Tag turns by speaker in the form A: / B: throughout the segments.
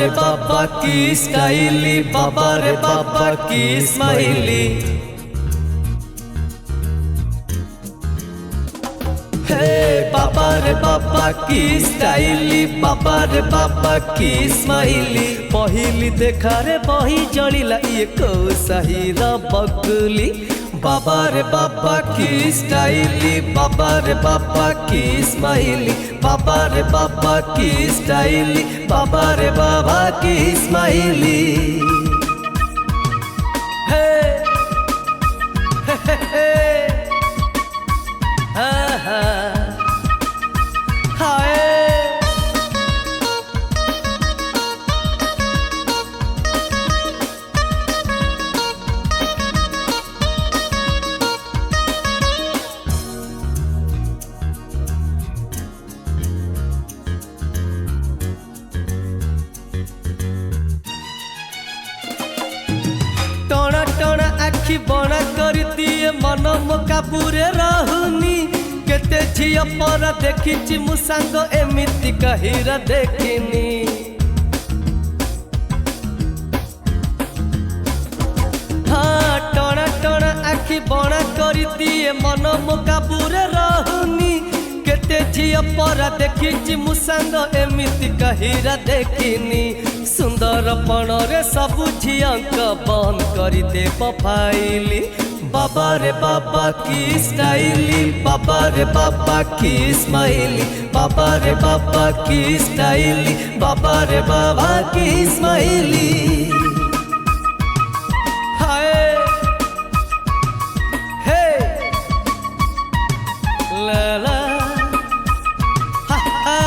A: रे बाबा की स्टाइली, बाबा रे बाबा की स्माइली। हे बाबा रे बाबा की स्टाइली, बाबा रे बाबा की स्माइली। पहिली देखा रे बही जलिला ये कौसाही रा बकुली। बाबा रे बाबा की स्टाइली, बाबा रे बाबा की स्माइली। बाबा रे बाबा की स्टाइली, बाबा रे बाबा की स्माइली। हे हे हे हाय टोना टोना आखि बना कर दिए मन मो काबूरे रहुनी। केते झिया पर देखी मु सांग एमिति कहिरा देखिनी। हाँ टोना टोना आखि बना कर दिए मन मो काबूरे रहुनी। केते झिया पर देखी मु सांग एमिति कहिरा देखिनी। सुंदर पणरे सबु झियांक बंद करी देव फाइली। बाबा रे बाबा की स्टाइली, बाबा रे बाबा की स्माइली। बाबा रे बाबा की स्टाइली, बाबा रे बाबा की स्माइली। हाय हे ला ला हा हा।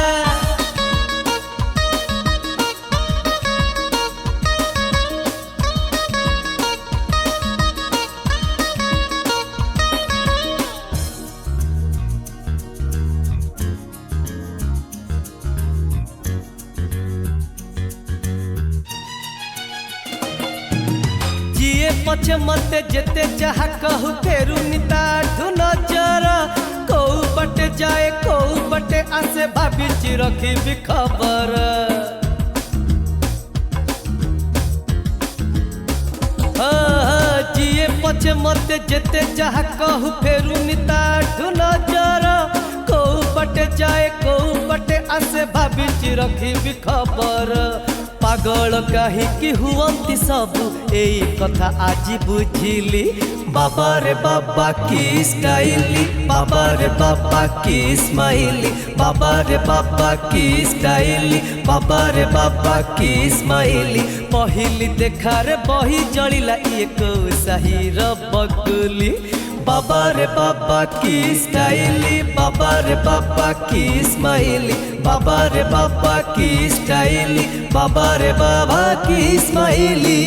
A: पछे मते जेते चाह कहू फेरू निताठू नजर। कौ बटे जाए कौ बटे आसे भाभी ची रखी भी खबर। जिए पछे मते जेते चाह कहू फेरू निताठू नजर। कौ बटे जाए कौ बटे आसे भाभी ची रखी भी खबर। पागल कहीं हुअंती सबू एई कथा आज बुझिली। बाबा रे बाबा की स्टाइली, बाबा रे बाबा की स्माइली। बाबा रे बाबा की स्टाइली, बाबा रे बाबा की स्माइली। पहिली देखा रे बही जलिला ये कौसाही रा बकुली। बाबा रे बाबा की स्टाइली, बाबा रे बाबा की स्माइली। बाबा रे बाबा की स्टाइली, बाबा रे बाबा की स्माइली।